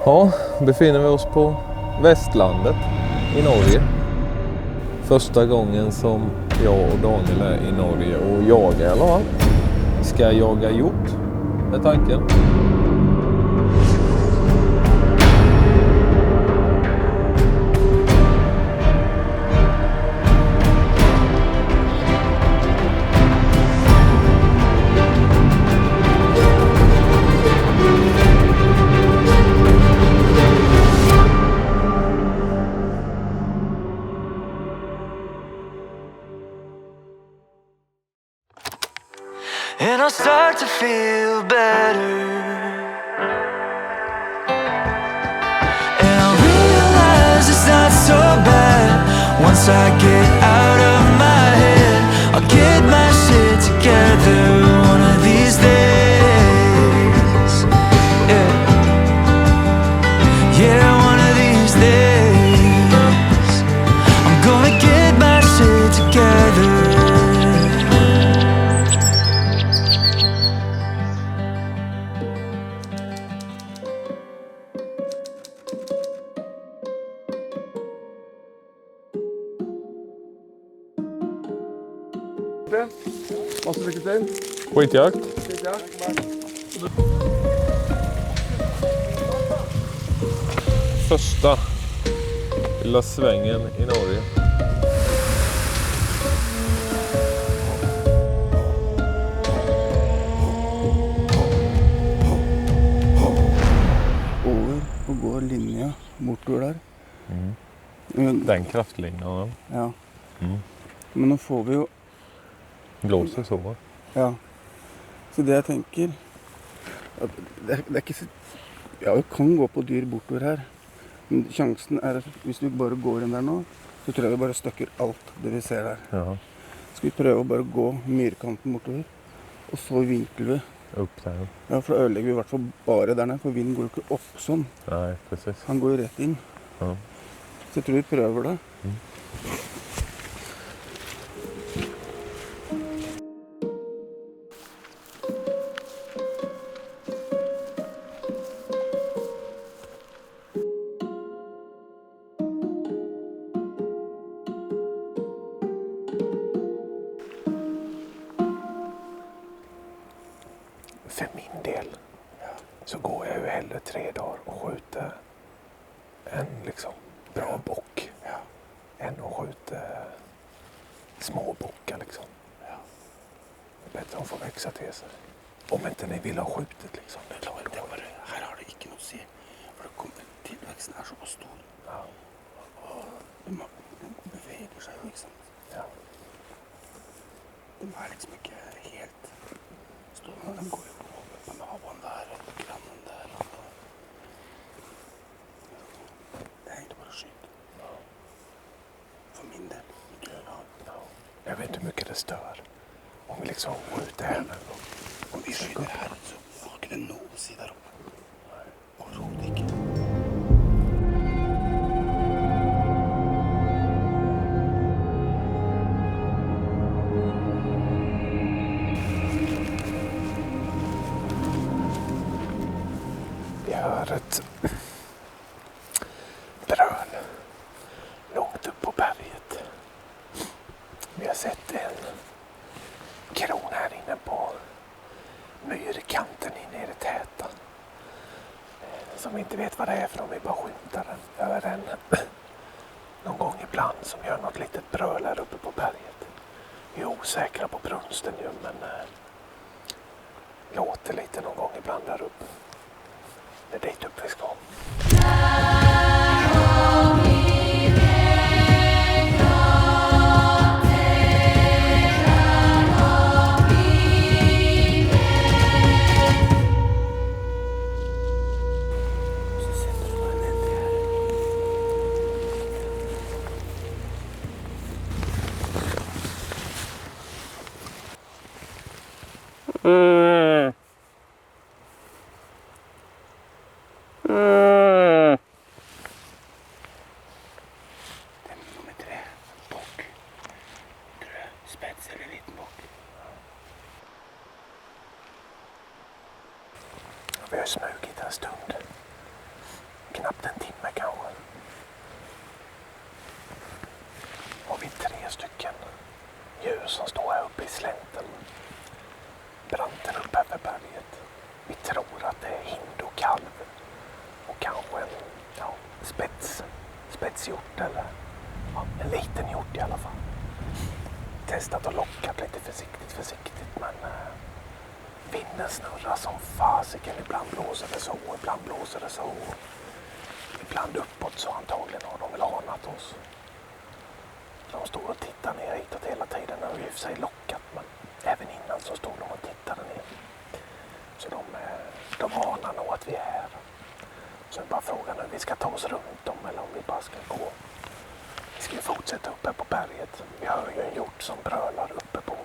Ja, befinner vi oss på Västlandet i Norge. Första gången som jag och Daniel är i Norge och jagar i alla fall. Ska jaga hjort med tanken. And I start to feel better, and I realize it's not so bad. Once I get out of my head, I'll get my shit together one of these days. Yeah, yeah, one of these days I'm gonna get my shit together. Masse lycka till. Skitjakt. Första lilla svängen i Norge. Over og går linja bortover der. Den kraftlinjen. Ja. Mm. Men nå får vi jo, Blåser så. ja. Så det jeg tenker, at det er ikke så, ja, vi kan gå på dyr bortover her. Men sjansen er, at hvis vi bare går inn der nå, så tror jeg vi bare støkker alt det vi ser der. Ja, Skal vi prøve å bare gå myrkanten bortover, og så vinkler vi. upp där. Ja, for da ødelegger vi i hvert fall bare der nede, for vinden går jo ikke opp sånn. Nej, precis. Han går jo rett inn. Ja. Så jeg tror vi prøver det. För min del så går jag ju hellre 3 dagar och skjuter en liksom bra bock än att skjuta små bockar liksom. Det är bättre att få växa till sig. Om inte ni vill ha skjutit liksom. Her har det ikke noe å si, for det kommer, tilveksten er så stor. Ja. Og de beveger seg jo, ikke sant? Ja. De er liksom ikke helt stående. De går jo på naboen der, og på grannen der. Og det er egentlig bare å skyte. For min del. Ikke gjøre det. Ja. Jag vet inte hur mycket det stör. Om vi liksom skjuter här nu. Om vi skyter her, så har ikke det noe å si der oppe. Overhodet ikke. Vi hör ett bröl långt upp på berget. Vi har sett en kron här inne på myrkanten inne i det täta. Som vi inte vet vad det är för om vi bara skymtar den. Hör den någon gång ibland som gör något litet bröl här uppe på berget. Vi är osäkra på brunsten ju, men låter lite någon gång ibland där uppe. Det är dit upp vi ska. Så setter du deg ned her. Det er nummer 3. Bokk. Tror jeg. Spets eller liten bokk. Vi har smugit en stund. knappt en timme kanske. Har vi 3 stycken djur som står här uppe i slänten. Branten upp över berget. Vi tror att det är hind och kalv. Och kanske en spetshjort eller en liten hjort i alla fall. Testat och lockat lite försiktigt men vinden snurrar som fasiken. Ibland blåser det så, ibland blåser det så. Ibland uppåt, så antagligen har de väl anat oss. De står och tittar ner hitåt hela tiden. Det har ju för sig lockat, men även innan så stod de och tittade ner. Så de anar nog att vi är här. Så är bara frågan hur vi ska ta oss runt dem eller om vi bara ska gå. Vi ska ju fortsätta uppe på berget. Vi hör ju en hjort som brölar uppe på.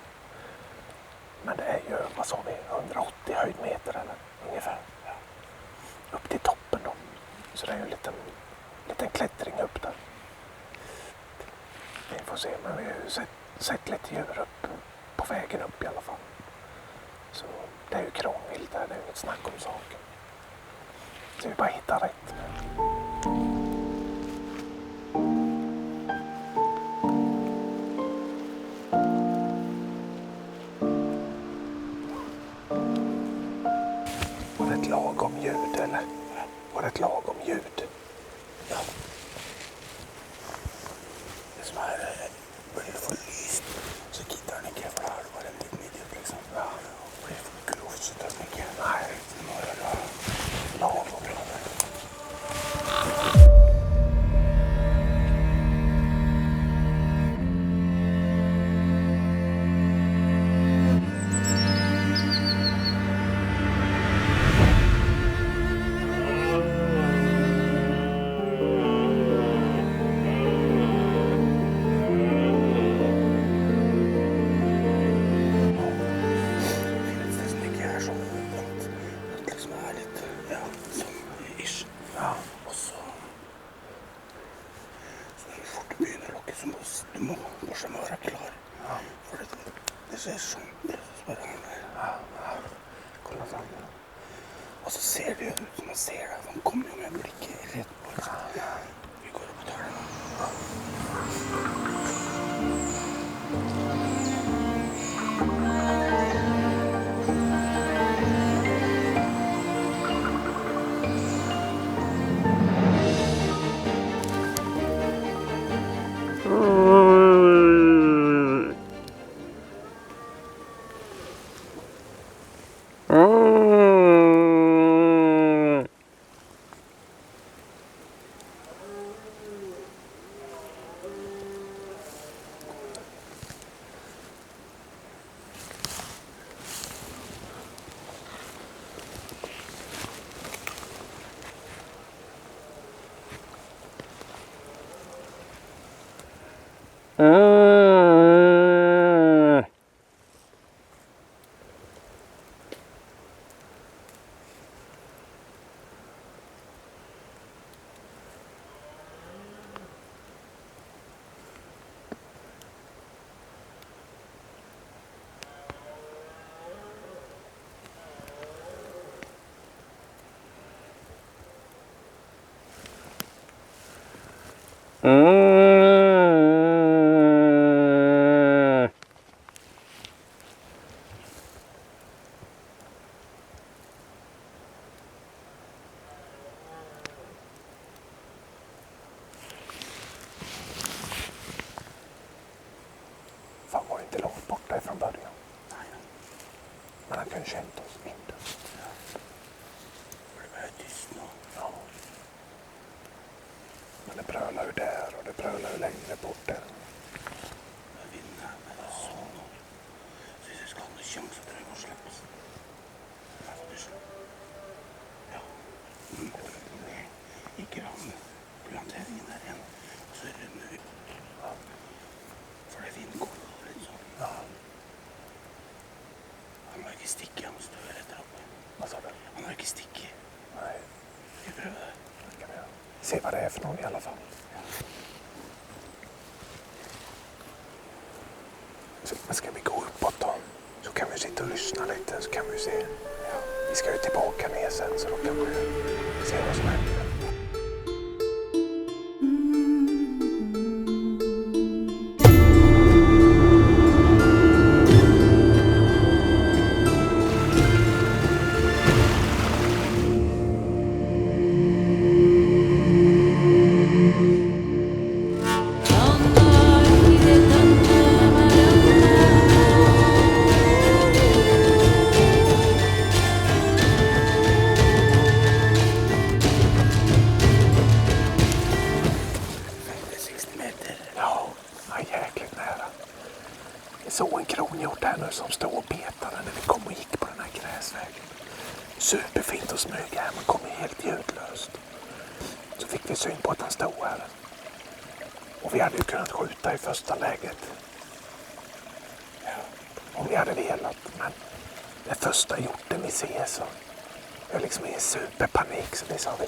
Men det är ju, vad sa vi, 180 höjdmeter eller ungefär. Upp till toppen då. Så det är ju en liten klättring upp där. Vi får se, men vi har ju sett lite djur upp på vägen upp i alla fall. Så det är ju kronvilt där, det är ju inget snack om saken. Så vi bara hittar rätt. Var det ett lagom ljud eller? Var det ett lagom ljud? Ja. Det som är börjar få lyst så gitarren inte för halva den lite middag liksom. Ja. Och det är för grovt så det tänker jag. Nej, det var lagom bra. Du må vara klar. Ja. För det ser sånt ut. Ja. Kolla fram. Och så ser det ut som man ser att de kommer med blicken rätt på. Liksom. Ja. Vi går upp och tar den. Ja. Fan, var inte långt borta ifrån början. Nej. Men han kunde känt oss inte. Ja. Det var tyst nu. Ja. Men det brölar ju där och det brölar ju längre bort där. Jag vinner, men det är så nu. Så jag ska ha en chans att det går släppas. Ja. I grannplanteringen där igen. Och så är det nu. Ja. För det är vindgård liksom. Ja. Han har inte stickig, han måste vara rätt där uppe. Vad sa du? Han har inte stickig. Nej. Vi prövar. Det kan vi göra. Se vad det är för någon i alla fall. Ja. Så ska vi gå uppåt då? Så kan vi sitta och lyssna lite, så kan vi se. Ja. Vi ska ju tillbaka ner sen, så då kan vi se vad som händer. smyga hem och kom helt ljudlöst. Så fick vi syn på att han stod här. Och vi hade ju kunnat skjuta i första läget. Om vi hade velat. Men det första hjorten vi ser så jag liksom i superpanik. Så vi sa vi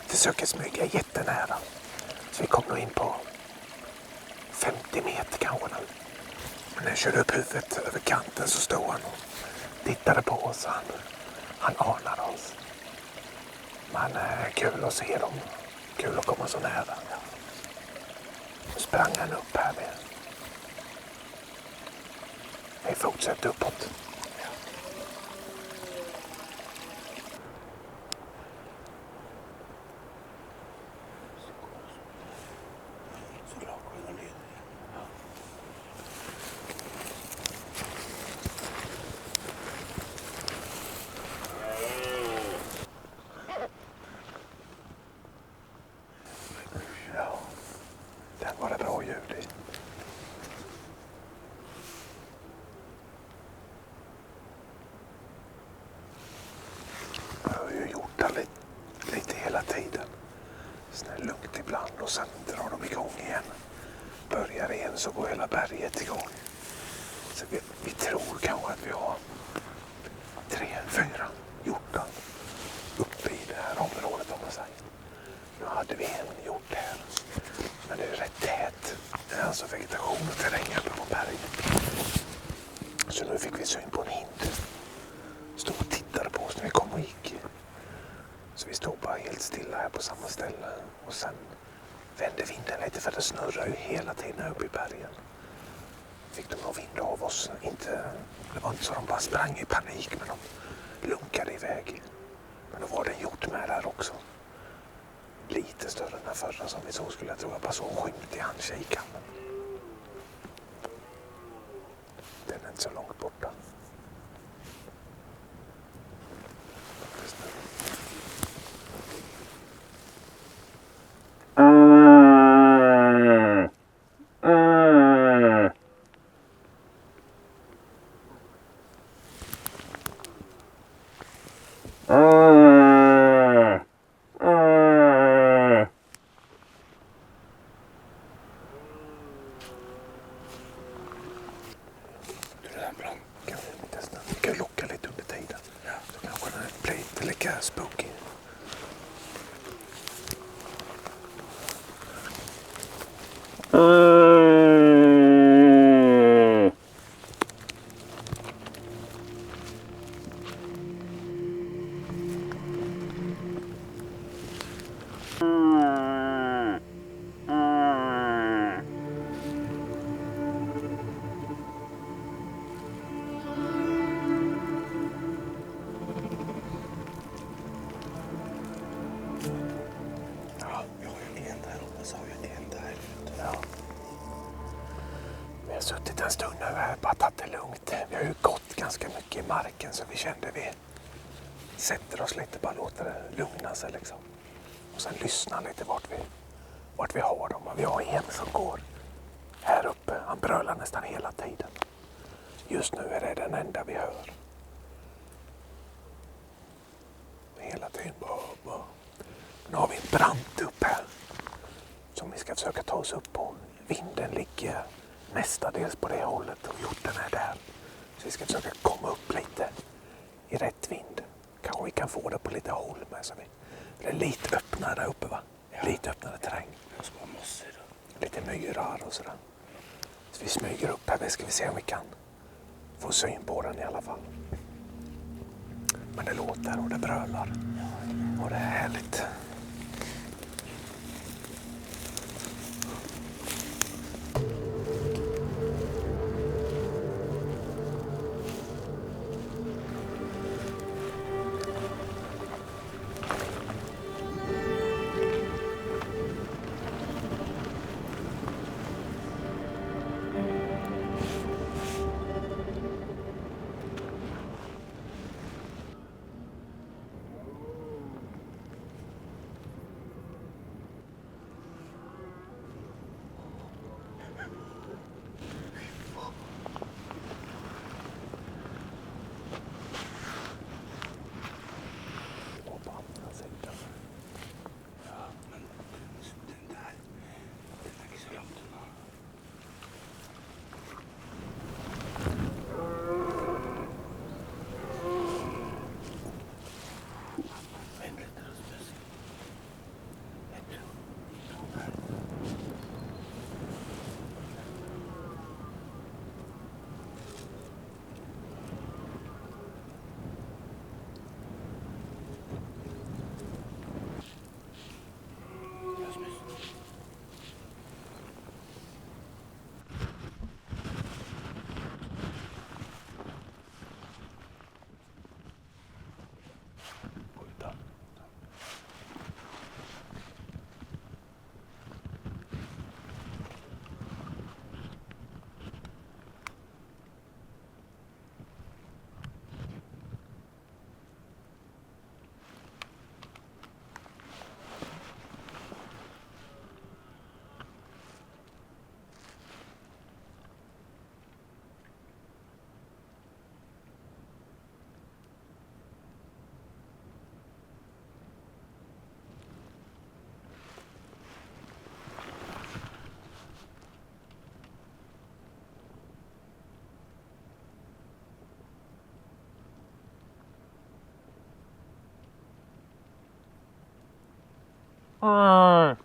försöker smyga jättenära. Så vi kom nog in på 50 meter kanske nu. Men när jag körde upp huvudet över kanten så stod han och tittade på oss. Han anade oss. Men kul att se dem. Kul att komma så nära. Ja. Så sprang han upp här med. Vi fortsätter uppåt. Ja. Ja, den var det bra ljud i. Jag har ju gjort det lite hela tiden. Sen är det lugnt ibland och sen drar de igång igen. Börjar igen så går hela berget igång. Så vi tror kanske att vi har 3-4 hjortar uppe i det här området om man säger. Nu hade vi en hjort här. Men det är rätt tät. Det är alltså vegetation och terräng uppe på berget. Så nu fick vi syn på en hind. Stod och tittade på oss när vi kom och gick. Så vi stod bara helt stilla här på samma ställe. Och sen vände vinden lite för det snurrar ju hela tiden uppe i bergen. Fick de nog vind av oss. Det var inte så de bara sprang i panik men de lunkade iväg. Men då var det en hjort med där också. Lite större än den förra som vi såg skulle jag tro. Jag bara så skymt i handkikan. Den är inte så långt borta. Vi kan locka lite under tiden. Så kanske den blir inte lika spooky. Vi har suttit en stund nu här, bara tagit det lugnt. Vi har ju gått ganska mycket i marken så vi kände vi sätter oss lite, bara låter det lugna sig liksom. Och sen lyssna lite vart vi har dem. Och vi har en som går här uppe, han brölar nästan hela tiden. Just nu är det den enda vi hör. Hela tiden bara. Nu har vi en brant upp här som vi ska försöka ta oss upp på. Vinden ligger mestadels på det hållet och hjorten är där. Så vi ska försöka komma upp lite i rätt vind. Kanske vi kan få det på lite håll med. Så det är lite öppnare där uppe va? Ja. Lite öppnare terräng. Lite myrar och sådär. Så vi smyger upp här. Ska vi se om vi kan få syn på den i alla fall. Men det låter och det brölar. Och det är härligt. Det är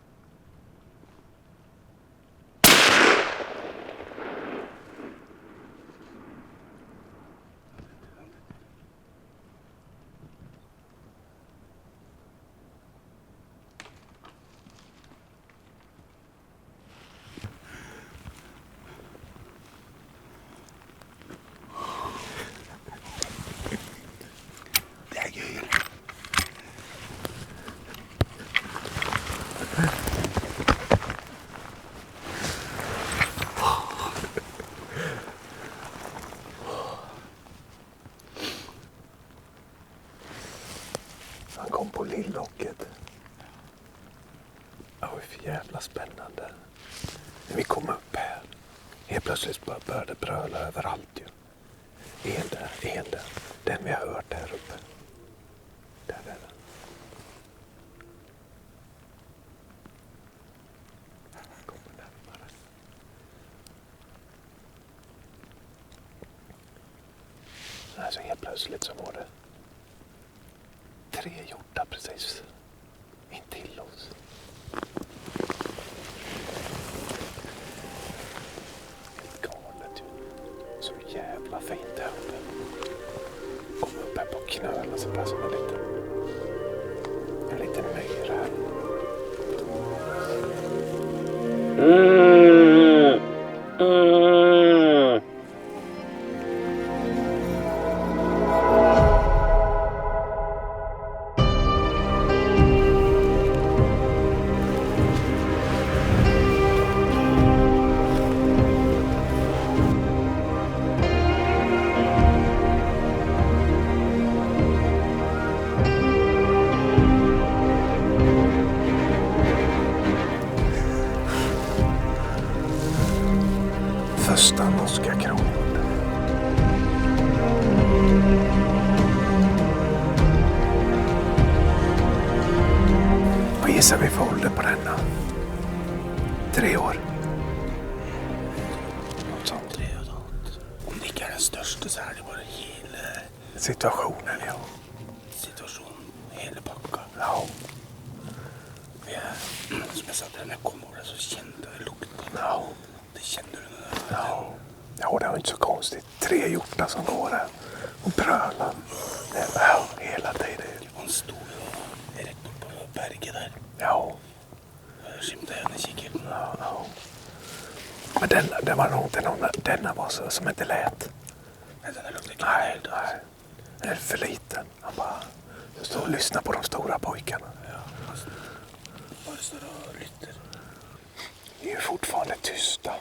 gøy. Han kom på Lilllocket. Det var för jävla spännande. När vi kom upp här. Helt plötsligt började det bröla överallt ju. En där. Den vi har hört där uppe. Där är den. Kommer närmare. Alltså helt plötsligt så var det 3 hjortar precis intill oss. Helt galet ju. Så jävla fint där uppe. Kom upp här på knölen så bara som en liten myra här. Första norska kronhjorten. Vad gissar vi för ålder på denna? 3 år. Något sånt. 3 och sånt. Om det inte är den största så är det bara hela Situationen, ja. situationen. Hela pakka. Ja. Som jag sa, när jag kom över så kände jag lukten. Ja. Det kände du när Ja. Ja, det var inte så konstigt. 3 hjortar som går här och brölar. Ja, hela tiden. hon stod rätt upp på berget där. Ja. Jag skymtade henne i kikaren. Ja. Men den var nog inte någon, denna var så som inte lät. Nej, den luktade inte. Nej. Den är för liten. Han bara står och lyssnar på de stora pojkarna. Ja, bara står och lytter. Vi är fortfarande tysta.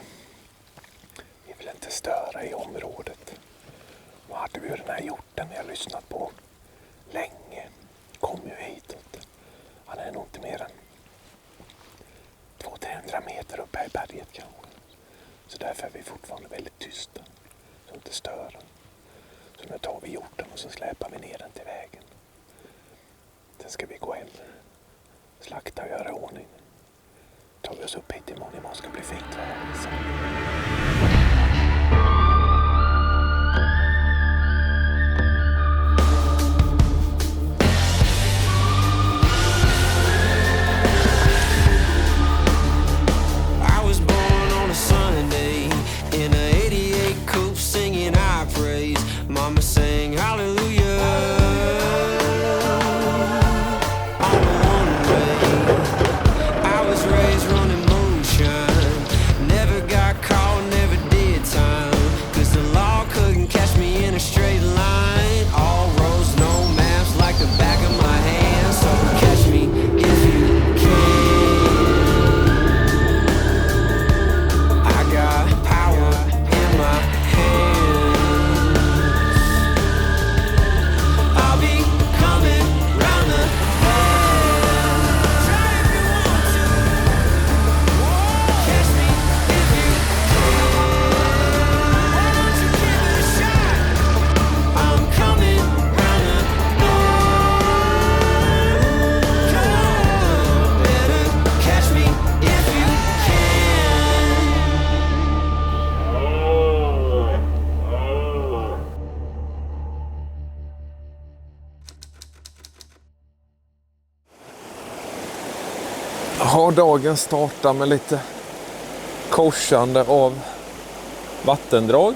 Vi vill inte störa i området. Nu hade vi ju den här hjorten jag lyssnat på länge. Kom ju hitåt. Han är nog inte mer än 200-300 meter upp här i berget kanske. Så därför är vi fortfarande väldigt tysta. Så inte störa. Så nu tar vi hjorten och så släpar vi ner den till vägen. Sen ska vi gå hem, slakta och göra ordning. Tar vi oss upp hit imorgon ska bli fint väder. I was born on a Sunday in a 88 coupe singing high praise. Mama sang hallelujah on the one way. I was raised running moonshine, never got caught, never did Ja, dagen startar med lite korsande av vattendrag.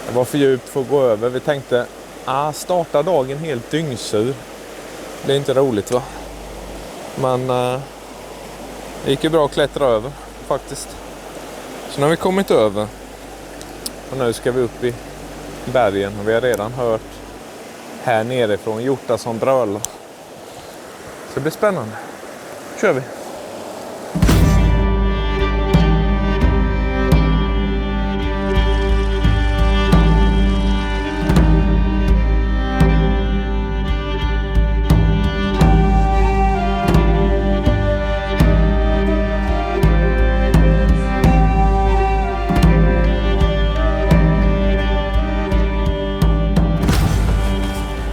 Det var för djupt för att gå över. Vi tänkte, starta dagen helt dyngsur. Det är inte roligt, va? Men det gick ju bra att klättra över faktiskt. Så nu har vi kommit över. Och nu ska vi upp i bergen. Och vi har redan hört här nerifrån hjortar som brölar. Så det blir spännande. Kör vi.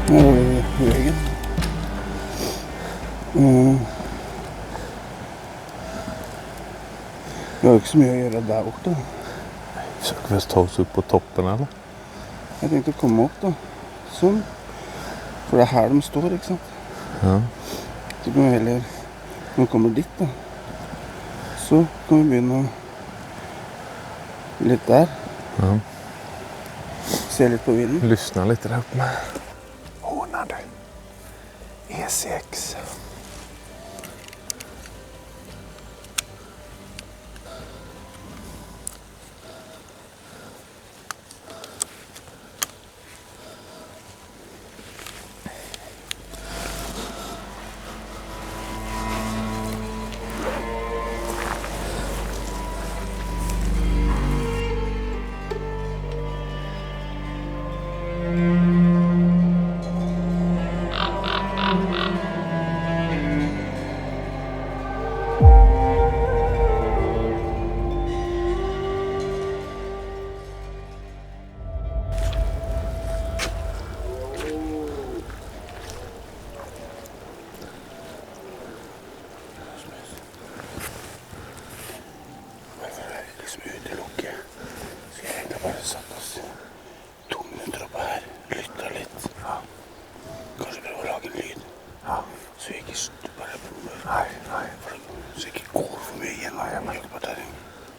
Här har vi vägen. Jag har också mycket att göra där borta. Försöker vi ta oss upp på toppen eller? Jag tänkte komma upp då. Sån. För det är här de står, inte sant? Ja. Så kan vi heller, när de kommer dit då. Så kan vi börja lite där. Ja. Se lite på vinden. Lyssna lite där uppe med. Ordnar du. E6.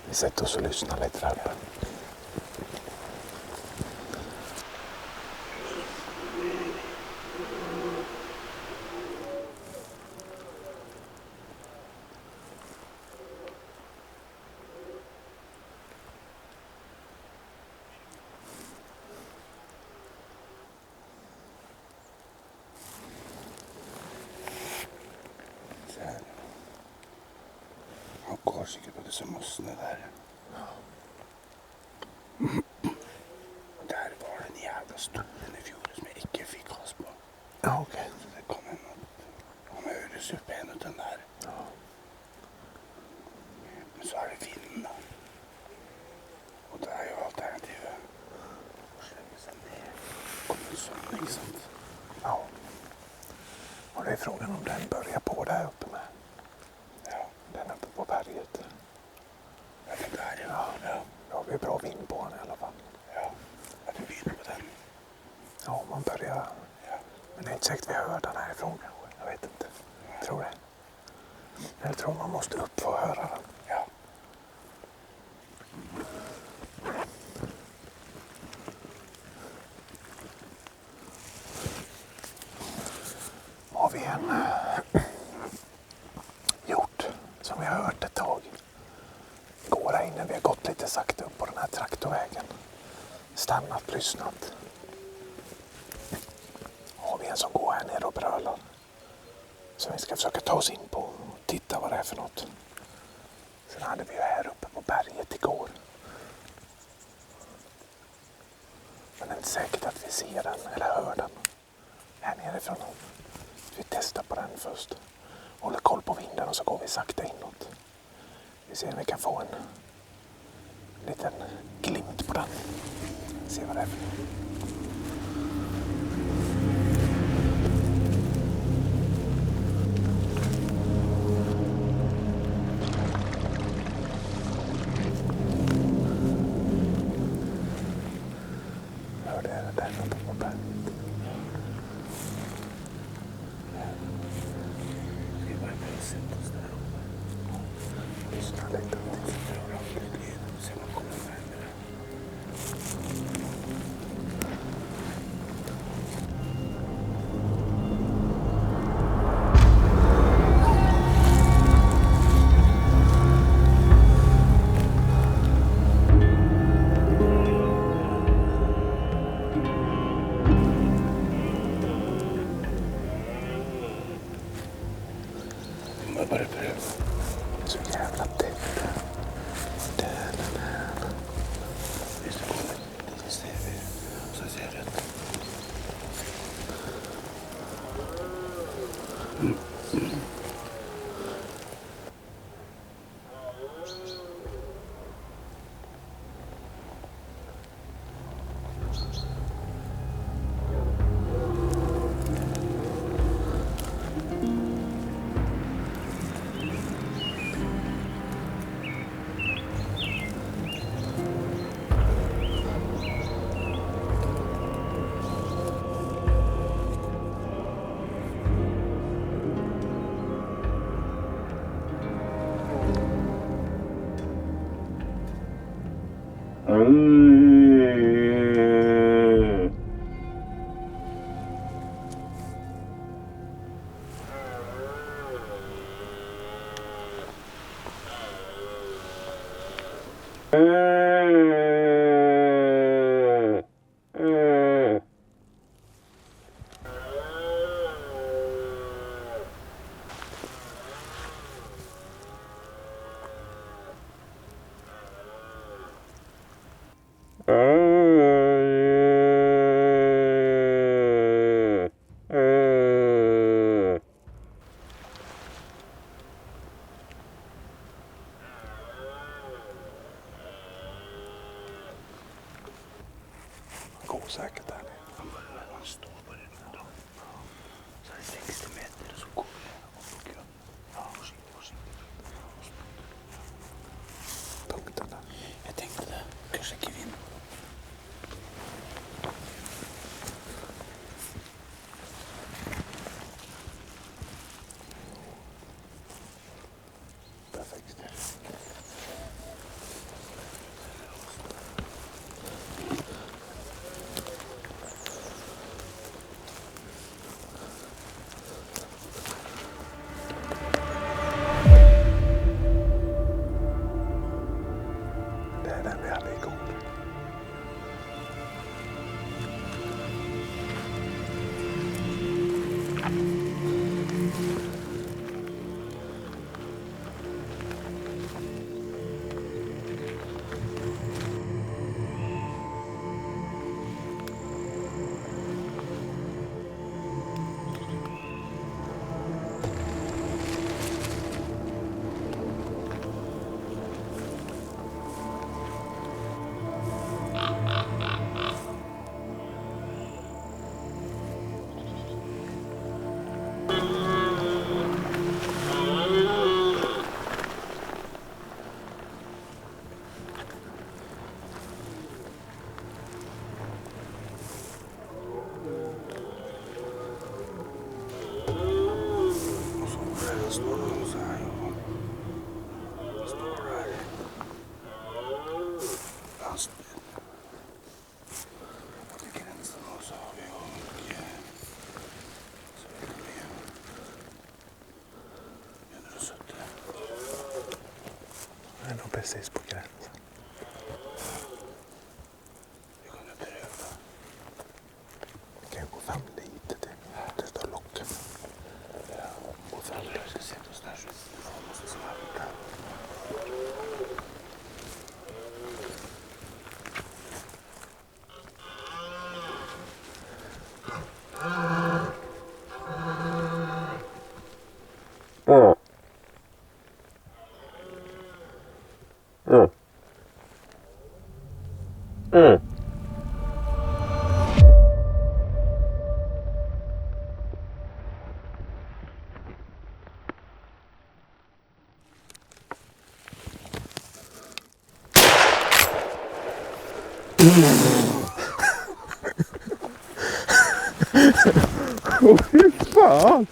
Vi sätter oss och lyssnar lite där uppe. går sikkert på disse mossene der. Og der var det en jævla stor i fjor som jeg ikke fikk has på. Ja, ok. Så det kom en han høres jo pen ut den der. Ja. Men så er det vinden da. Og det er jo alternativet. Å slemme seg ned. Kommer sånn, ikke sant? Ja. Och det är frågan om den börjar på där uppe med. Ja. Den uppe på berget. Ja, den der, ja. Ja. Ja. Då har vi bra vind på den i alla fall. Ja. At vi begynner på den. Ja, man börjar. Ja. Men det är inte säkert vi hör den härifrån kanske. Jag vet inte. Jag tror det. Jag tror man måste upp för att höra den. Ja. Har vi en hjort som vi har hört ett tag. Går här inne. Vi har gått lite sakta upp på den här traktorvägen. Stannat, lyssnat. Har vi en som går här nere och brölar. Så vi ska försöka ta oss in på och titta vad det är för något. Sen hade vi ju här uppe på berget igår. Men det är inte säkert att vi ser den eller hör den här nerifrån. Vi testar på den först. Håller koll på vinden och så går vi sakta inåt. Vi ser om vi kan få en liten glimt på den. Se vad det är för något. Hör det där uppe på berget. Ska vi bara prøve å sette oss der oppe? Bara pröva. Så jävla tätt. Visst det kommer lite ser vi. Så ser jag rätt. Går säkert där. Man står på det. Så är det 60 meter så går vi upp på grund. Ja, försiktigt. Punkten där. Jag tänkte det. Kanske kvinna. Perfekt. Det är den vi hade igår. Det är nog precis på gränsen. Vi kunde pröva. Vi kan gå fram lite till. Det står locken. Gå fram. Jag ska sätta oss där så vi måste smälta. Fy fan!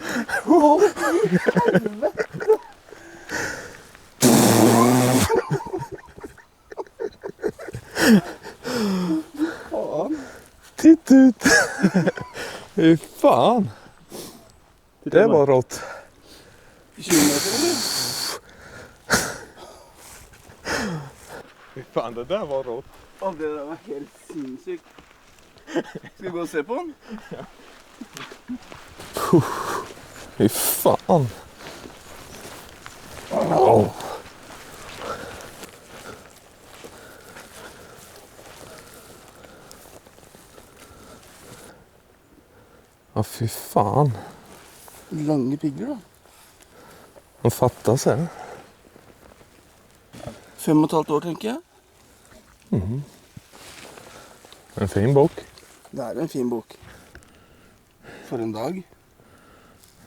Titta ut! Fy fan! Det var rått. 20 meter eller? Fy fan, det där var rått. Ja, det där var helt sinnssykt. Ska vi gå och se på den? Fy fan. Ja, fy fan. Långa piggar då. De fattas här. 5,5 år tänker jag. En fin bok. Det är en fin bok. För en dag.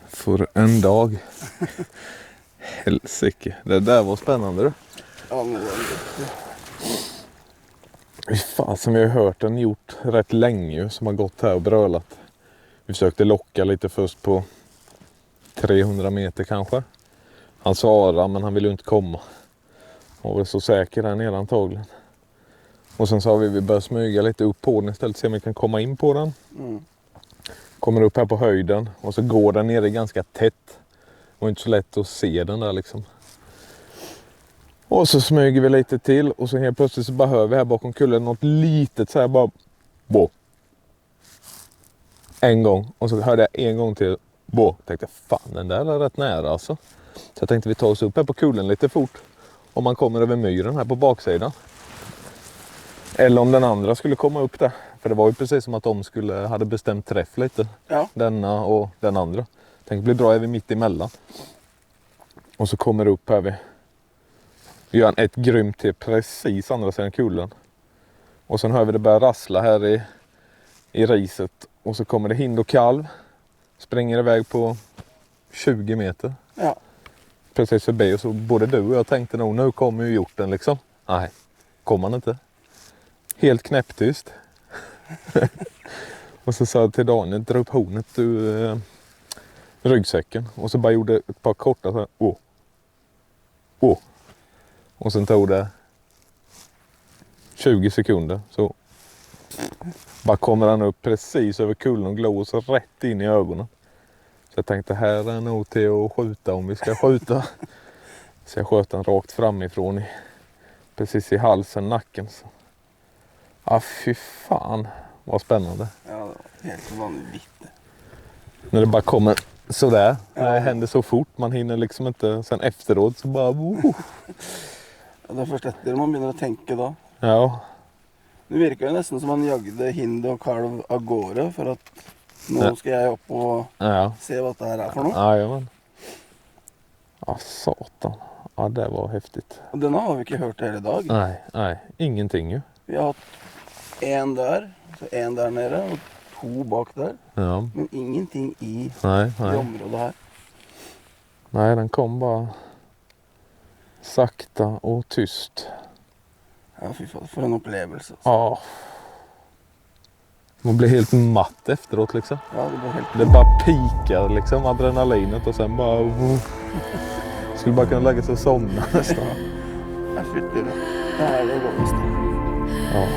För en dag. Helsike. Det där var spännande du. Ja, men det var det. Fy fan, som vi har hört den gjort rätt länge ju, som har gått här och brölat. Vi försökte locka lite först på 300 meter kanske. Han svarade men han ville ju inte komma. Han var så säker där nere antagligen. Och sen sa vi börjar smyga lite upp på den istället, se om vi kan komma in på den. Kommer upp här på höjden och så går den nere ganska tätt. Det var inte så lätt att se den där liksom. Och så smyger vi lite till och så helt plötsligt så bara hör vi här bakom kullen något litet så här bara bo. En gång och så hörde jag en gång till bo. Tänkte fan den där är rätt nära alltså. Så jag tänkte vi tar oss upp här på kullen lite fort. Om man kommer över myren här på baksidan. Eller om den andra skulle komma upp där. För det var ju precis som att de hade bestämt träff lite. Ja. Denna och den andra. Tänkte bli bra är vi mitt emellan. Och så kommer det upp här vi gör ett grymt till precis andra sidan kullen. Och sen hör vi det börja rassla här i riset. Och så kommer det hind och kalv. Springer iväg på 20 meter. Ja. Precis förbi och så både du och jag tänkte nog nu kommer ju hjorten liksom. Nej, kommer han inte. Helt knäpptyst. Och så sa jag till Daniel, dra upp hornet ur ryggsäcken. Och så bara gjorde ett par korta så här, åh. Åh. Och sen tog det 20 sekunder så bara kommer han upp precis över kullen och glor så rätt in i ögonen. Så jag tänkte här är nog till att skjuta om vi ska skjuta. Så jag sköt den rakt framifrån precis i halsen, nacken. Så. Ja, fy fan vad spännande. Ja, helt vanligt. När det bara kommer sådär, när det händer så fort, man hinner liksom inte, sen efteråt så bara Ja, det är först efter man börjar tänka då. Ja. Nu verkar det nästan som man jagade hind och kalv av gårde för att nu ska jag upp och se vad det här är för något. Jajamän. Ja, satan. Ja, det var häftigt. Och den har vi inte hört här idag. Nej, ingenting ju. Vi har haft en där, så en där nere och 2 bak där. Ja. Men ingenting i Nej. området här. Nej, den kom bara sakta och tyst. Ja, fy fan, för en upplevelse. Ja. Man blir helt matt efteråt liksom. Ja, det blir helt... Det bara pikar liksom, adrenalinet och sen bara... Skulle bara kunna lägga sig och somna nästan. Ja, fy det. Det här är det godaste. Ja.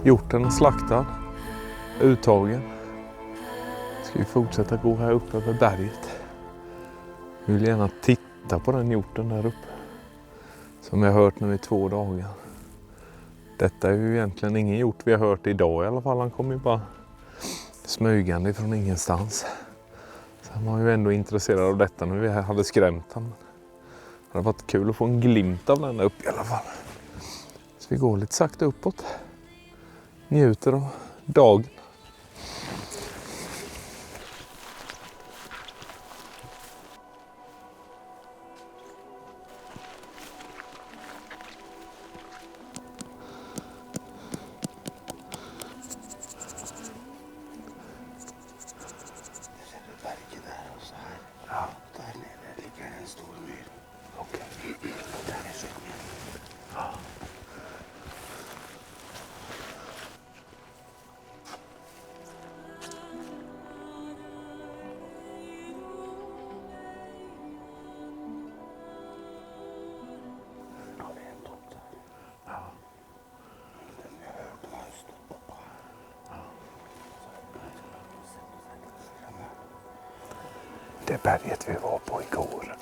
Hjorten slaktad, uttagen. Ska vi fortsätta gå här uppe över berget. Vi vill gärna titta på den hjorten där uppe. Som jag har hört nu i 2 dagar. Detta är ju egentligen ingen hjort vi har hört idag i alla fall. Han kommer ju bara smygande från ingenstans. Så han var ju ändå intresserad av detta när vi hade skrämt honom. Det hade varit kul att få en glimt av den där uppe i alla fall. Så vi går lite sakta uppåt. Njuter av dagen. Det berget vi var på igår.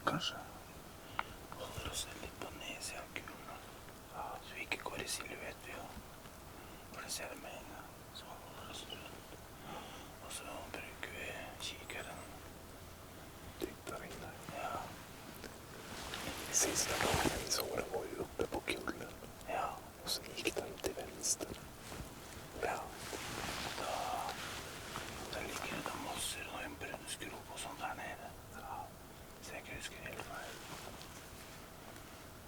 Kanske håller oss litt på nedsidakulene, så vi ikke går i silhuett ved å plassere med en gang. Så holder oss rundt, og så bruker vi kikeren. Tittar in där. Ja, Sista gången vi såg den var ju uppe på kullen. ja, Och så gick den till vänster. ja. Da ligger det da mosser og en brunnskrop og sånt der nede. Ja, så jeg ikke husker helt feil.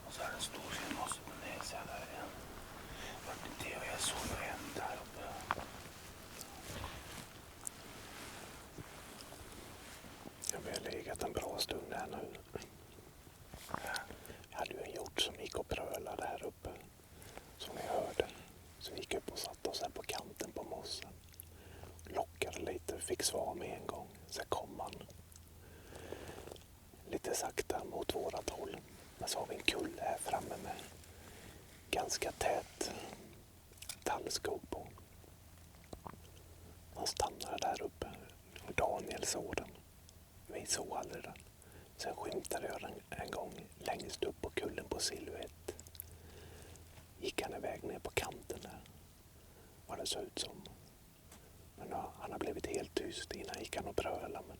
Og så er det en stor fin mosse på nedsida der igjen. Martin T og jeg så jo en der oppe. Ja, vi har legat en bra stund här nu. Jag hade ju en hjort som gick och brölade här uppe. Som ni hörde. Så vi gick upp och satte oss här på kanten på mossen. Lockade lite, fick svar med en gång. Sen kom han lite sakta mot vårat håll. Men så har vi en kulle här framme med ganska tät tallskog på. Han stannade där uppe och Daniel såg den. Vi såg aldrig den. Sen skymtade jag den en gång längst upp på kullen på silhuett. Gick han iväg ner på kanten där. Vad det såg ut som. Men ja, han har blivit helt tyst. Innan gick han och brölade, men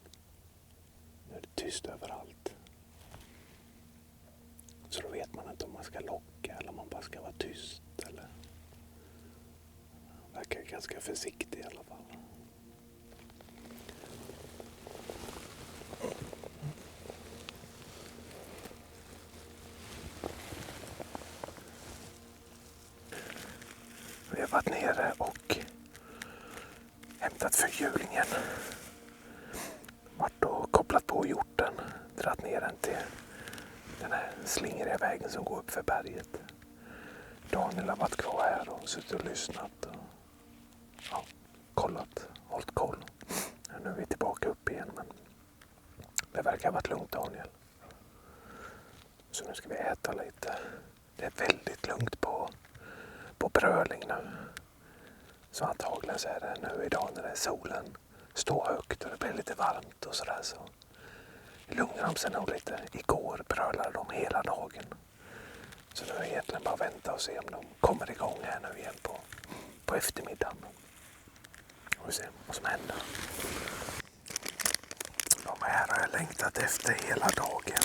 nu är det tyst överallt. Så då vet man inte om man ska locka eller om man bara ska vara tyst. Eller... Verkar ganska försiktig i alla fall. Vi har varit nere och hämtat förhjulningen. Vart och kopplat på hjorten. Dratt ner den till den här slingriga vägen som går upp för berget. Daniel har varit kvar här och suttit och lyssnat. Och, ja, kollat, hållit koll. Nu är vi tillbaka upp igen, men det verkar ha varit lugnt, Daniel. Så nu ska vi äta lite. Det är väldigt lugnt på bröling nu. Så antagligen så är det nu idag när det är solen står högt och det blir lite varmt och sådär, så lugnar de sig nog lite. Igår brölade de hela dagen. Så nu är det egentligen bara vänta och se om de kommer igång här nu igen på eftermiddagen. Och vi ser vad som händer. De här har jag längtat efter hela dagen.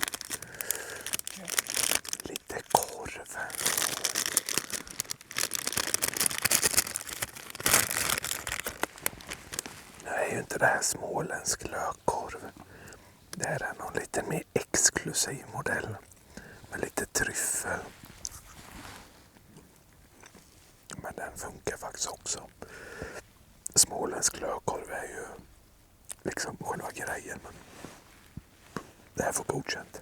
Lite korv. Nu är ju inte det här småländsk lökkorv. Det här är någon lite mer exklusiv modell. Med lite tryffel. Men den funkar faktiskt också. Småländsk lökkorv är ju liksom själva grejen. Men det här får godkänt.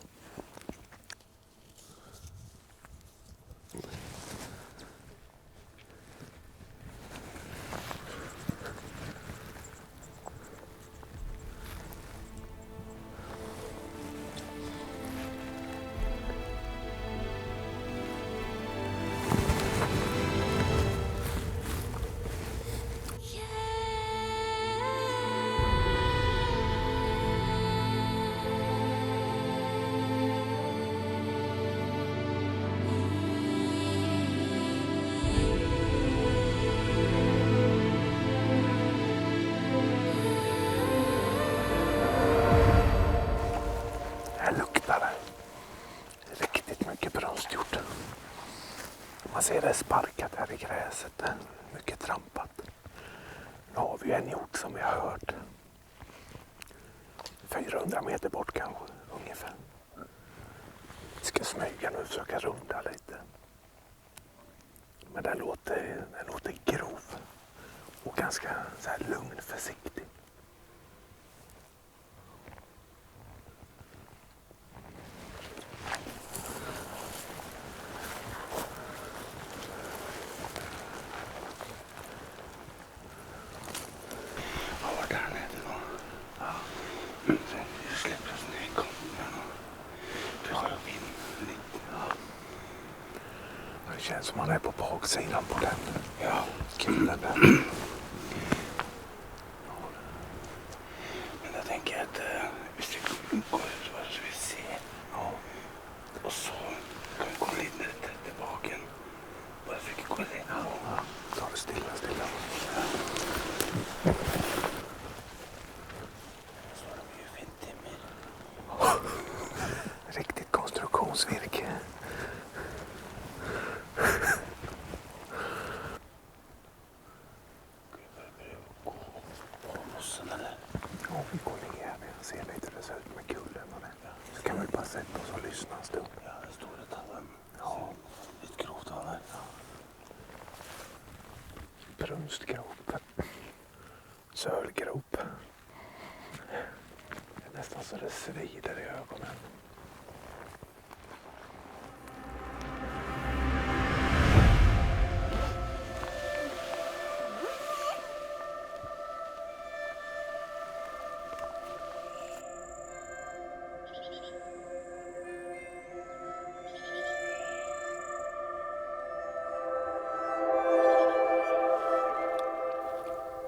Man ser det sparkat här i gräset. Det är mycket trampat. Nu har vi en hjort som vi har hört. 400 meter bort kanske, ungefär. Vi ska smyga nu och försöka runda lite. Men den låter grov. Och ganska så här lugn, försiktig. Det känns som man är på baksidan på den. Ja, kulen där. Men jag tänker att vi ska gå ut så vi ser. Ja. Och så kan vi gå lite tillbaka. Bara så vi kan gå in. Ja. Ta det stilla. Ja. Så har de ju fint timmer. Riktigt konstruktionsvirke. Vi går ner, vi ser lite hur det ser ut med kullen och det. Så kan vi bara sätta oss och lyssna en stund. Ja, det står ett halvön. Ja. Ett grovt halvön. Ja. Brunstgrop. Sölgrop. Det är nästan så det svider i ögonen.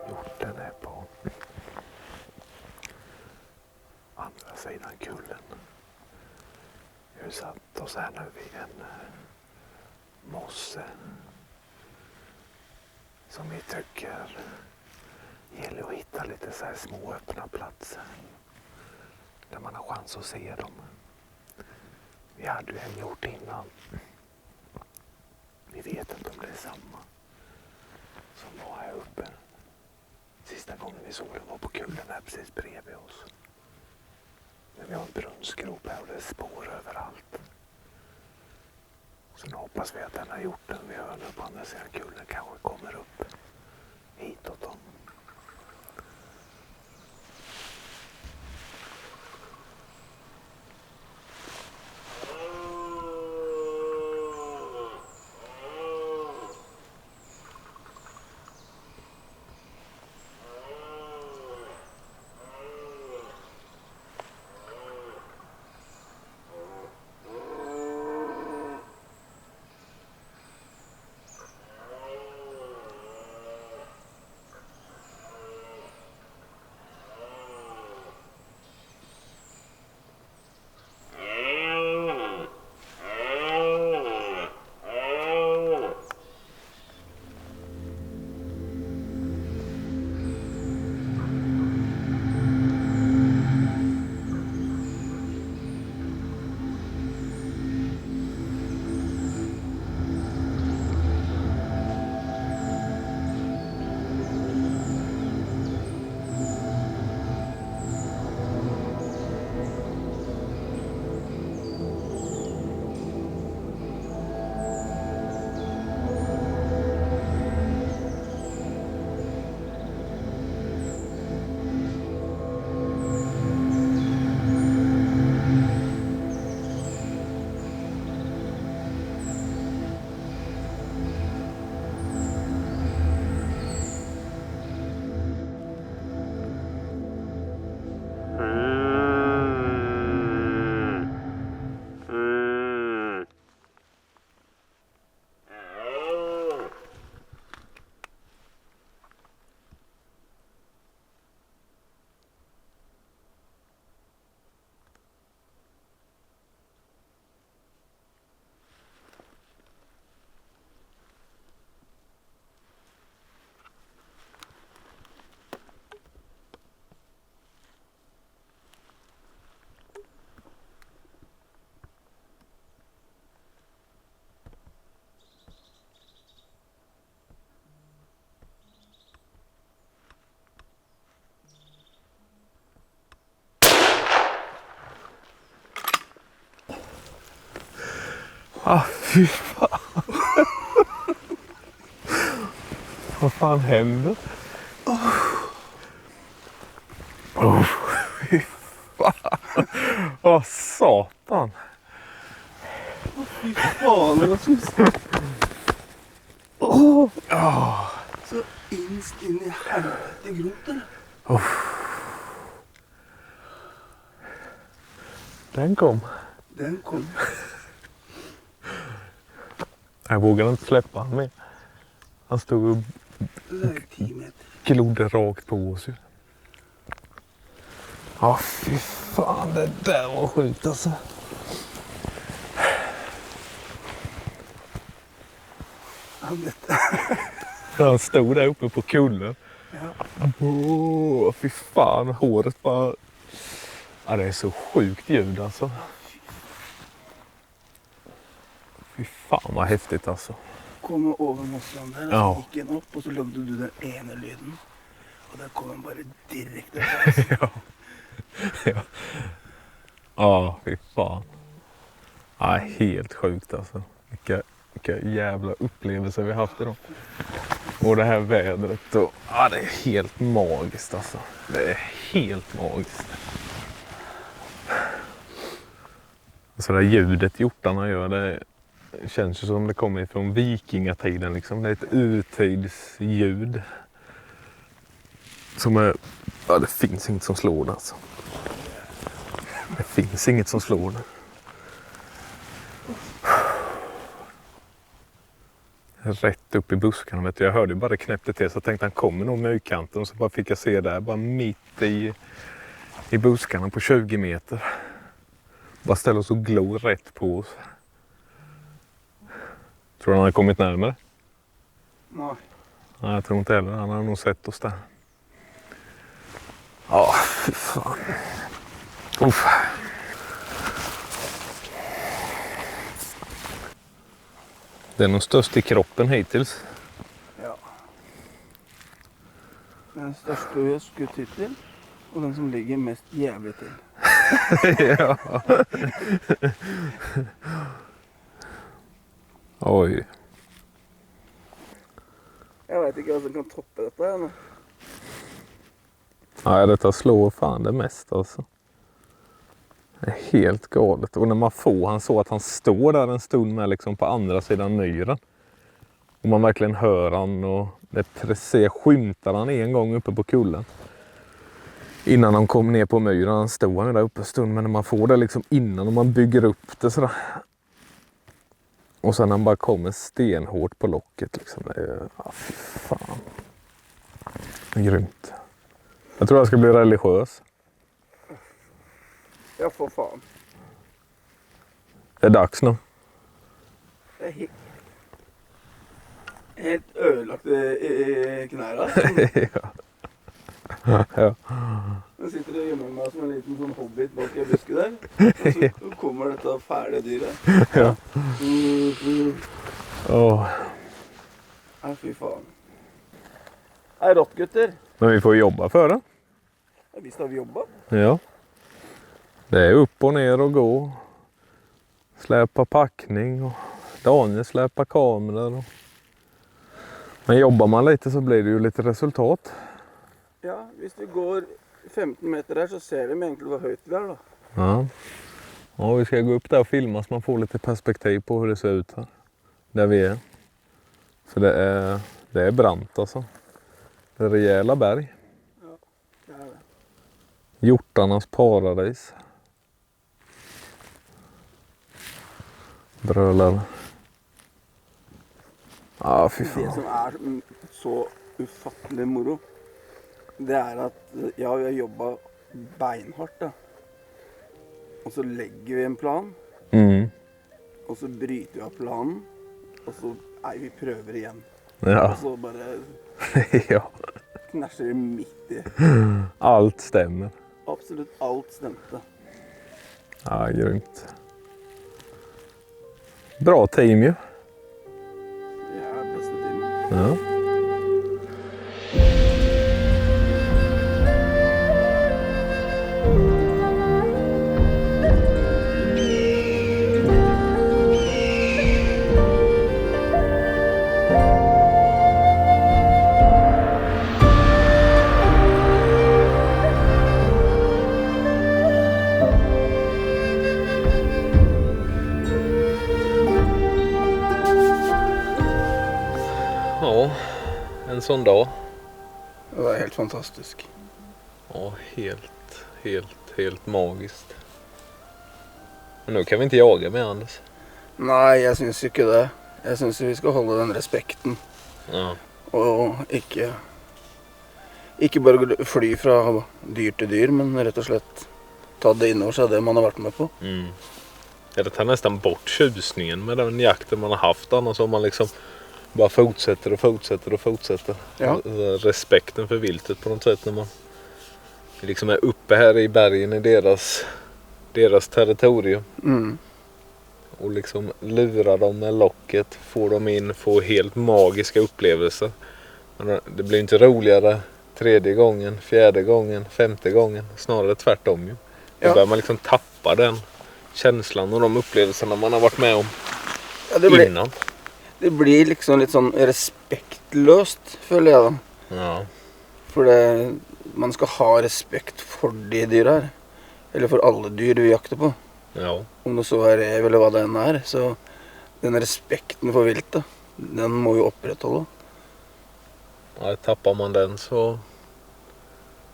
Hjorten är på andra sidan kullen. Vi har satt oss här nu vid en mosse som vi tycker gäller att hitta lite så här små öppna platser där man har chans att se dem. Vi hade ju en hjort innan. Vi vet inte om det är samma som var här uppe. Sista gången vi såg den var på kullen här precis bredvid oss. Men vi har en brunnsgrop här och det är spår överallt. Så nu hoppas vi att den har gjort den vi hör nu på andra sidan kullen kanske kommer upp hitåt dem. Fy fan. Vad fan händer? Fy fan. Åh, satan. Fy fan, Rasmus. Så inst in i helvete groten. Den kom. Den kom. Jag vågade inte släppa han med. Han stod och Det där är 10 meter. glodde rakt på oss ju. Ja, fy fan, det där var sjukt alltså. Han stod där uppe på kullen. Ja. Fy fan, håret bara... Ja, det är så sjukt ljud alltså. Fy fan vad häftigt alltså. Kommer över mossen där och Ja. så gick den upp och så lagde du den ena lyden. Och där kom den bara direkt upp. Ja. Ja. Ja, fy fan. Ja, helt sjukt alltså. Vilka jävla upplevelser vi har haft idag. Och det här vädret och... Ja, det är helt magiskt alltså. Det är helt magiskt. Så det ljudet hjortarna gör, det känns ju som det kommer från vikingatiden liksom. Det är ett urtidsljud. Som är... Ja, det finns inget som slår det alltså. Det finns inget som slår det. Rätt upp i buskarna, vet du. Jag hörde ju bara det knäppte till, så jag tänkte han kommer nog med ytkanten, och så bara fick jag se där, bara mitt i buskarna på 20 meter. Bara ställer oss och glor rätt på oss. Tror du han har kommit närmare? Nej. Nej, jag tror inte heller. Han har nog sett oss där. Ja, fy fan. Uff. Den är nog störst i kroppen hittills. Ja. Den största jag skutt till och den som ligger mest jävligt till. Ja. Oj. Jag vet inte vad som kan toppa detta här nu. Nej, detta slår fan det mest alltså. Det är helt galet. Och när man får han så att han står där en stund med liksom på andra sidan myren. Och man verkligen hör han, och det precis skymtar han en gång uppe på kullen. Innan han kom ner på myren, han stod han där uppe en stund. Men när man får det liksom innan och man bygger upp det sådär. Och sen han bara kommer stenhårt på locket liksom. Det är, ja, fy fan. Det är grymt. Jag tror jag ska bli religiös. Jag får fan. Det är dags nu. Det är helt ödelagt i knäna. Ja. Ja. Jag sitter och gömmer mig som en liten sån hobbit bak i busken där. Och så kommer detta färdiga dyret. Ja. Ja, fy fan. Det är rått, gutter. Men vi får jobba för det. Ja, visst har vi jobbat. Ja. Det är upp och ner och gå. Släpa packning och Daniel släpar kameror. Men jobbar man lite så blir det ju lite resultat. Ja, visst vi går 15 meter där så ser vi egentligen vad höjt vi är då. Ja. Ja, vi ska gå upp där och filma så man får lite perspektiv på hur det ser ut här. Där vi är. För det är brant alltså. Det är rejäla berg. Ja, det är det. Hjortarnas paradis. Brölar. Ja, fy Det fan. som är så ufattelig moro, det är att jag jobbar beinhardt då. Och så lägger vi en plan. Mm. Och så bryter vi av planen. Och så, nej, vi prövar igen. Ja. Och så bara Ja. knärsar det mitt i. Allt stämmer. Absolut allt stämde. Ja, grymt. Bra team ju. Det är bästa teamet. Ja. en sån dag. Det var helt fantastisk. Ja, helt magiskt. Men nu kan vi inte jaga med Anders. Nei, jeg syns ikke det. Jeg syns vi skal holde den respekten. Ja. Og ikke bare fly fra dyr til dyr, men rett og slett ta det innover seg, det man har vært med på. Mm. Eller tar nästan bort tjusningen med den jakten man har haft. Annars om man liksom bara fortsätter. Ja. Respekten för viltet på något sätt när man liksom är uppe här i bergen i deras territorium. Mm. Och liksom lurar dem med locket, får dem in, får helt magiska upplevelser. Men det blir inte roligare 3:e gången, 4:e gången, 5:e gången. Snarare tvärtom ju. Då börjar man liksom tappa den känslan och de upplevelserna man har varit med om innan. Det blir liksom litt sånn respektløst, føler jeg da. Ja. For man skal ha respekt for de dyra her. Eller for alle dyr vi jakter på. Ja. Om det så er rev eller hva det enn er. Så den respekten for viltet, den må vi opprettholde. Ja, tappar man den så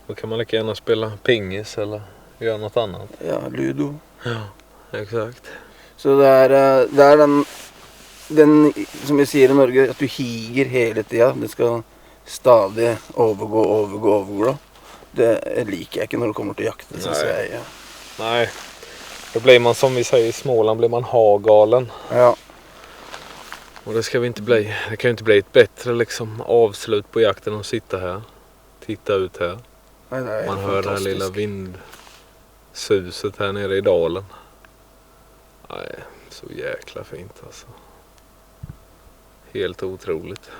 då kan man lika gärna spela pingis eller göra något annat. Ja, ludo. Ja, exakt. Så det er den som vi sier i Norge, at du higer hele tida. Det skal stadig overgå. Det liker jeg ikke når det kommer til jakt, det synes jeg. Ja. Nej, då blir man som vi säger i Småland, blir man hagalen. Ja. Och det ska vi inte bli. Det kan ju inte bli ett bättre liksom avslut på jakten att sitta här. Titta ut här. Nej, det är man hör det här lilla vindsuset här nere i dalen. Nej, så jäkla fint alltså. Helt otroligt.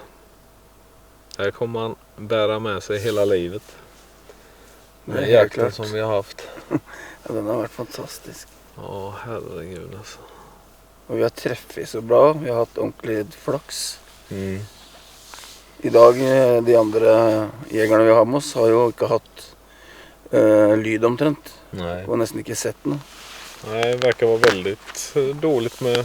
Här kommer man bära med sig hela livet. Den jakten som vi har haft. Ja, den har varit fantastisk. Ja, herregud alltså. Och vi har träffat så bra. Vi har haft ordentlig flaks. Mm. Idag, de andra jägarna vi har med oss har ju inte haft lyd omtrent. Nej. Och nästan inte sett något. Nej, det verkar vara väldigt dåligt med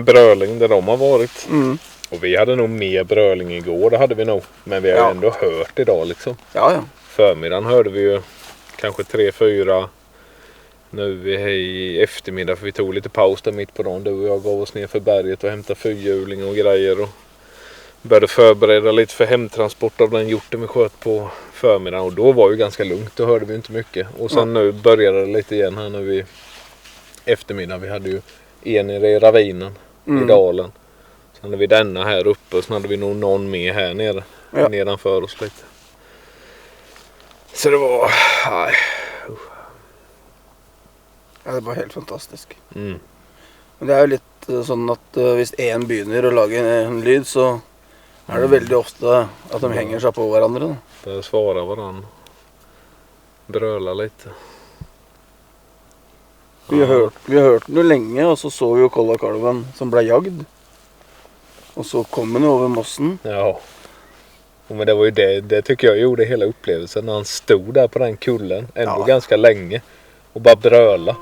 bröling där de har varit. Mm. Och vi hade nog mer bröling igår, det hade vi nog. Men vi har ändå hört idag liksom. Ja. Förmiddagen hörde vi ju kanske 3-4. Nu i eftermiddag, för vi tog lite paus där mitt på dagen. Du och jag gav oss ner för berget och hämtade fyrhjuling och grejer. Och började förbereda lite för hemtransport av den hjorten vi sköt på förmiddagen. Och då var det ganska lugnt, då hörde vi inte mycket. Och sen nu började det lite igen här nu i eftermiddag. Vi hade ju en i ravinen i dalen. Sen hade vi denna här uppe och sen hade vi nog någon mer här nere. Nedanför oss lite. Så det var... Ja, det var helt fantastiskt. Mm. Men det är ju lite sånn att hvis en begynner å lage en lyd, så är det väldigt ofta att de hänger sig på varandra. Börjar svara varandra. Bröla lite. Vi har hört den länge, och så såg vi ju kolla kalven som blev jagd. Och så kom den över mossen. Ja. Men det var ju det tycker jag gjorde hela upplevelsen när han stod där på den kullen ändå ganska länge och bara bröla.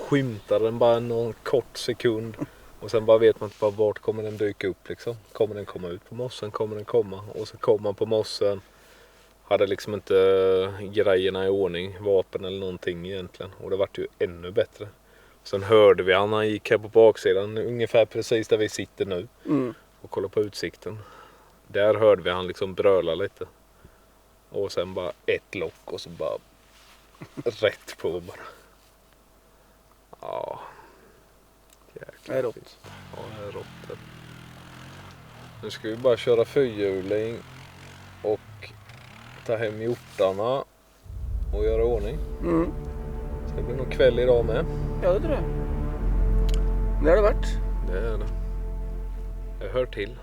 Skymtar den bara någon kort sekund och sen bara vet man inte bara vart kommer den dyka upp liksom. Kommer den komma ut på mossen, kommer den komma och så kommer man på mossen. Hade liksom inte grejerna i ordning, vapen eller någonting egentligen. Och det vart ju ännu bättre. Sen hörde vi han gick här på baksidan, ungefär precis där vi sitter nu. Och kollade på utsikten. Där hörde vi han liksom bröla lite. Och sen bara ett lock och så bara rätt på bara. Ja. Jäklar. Det är rått. Ja, det är rått. Nu ska vi bara köra fyrhjuling och ta hem hjortarna och göra ordning. Så det blir nog kväll idag med. Ja, det tror jag. Det är det värt. Det är det. Det hör till.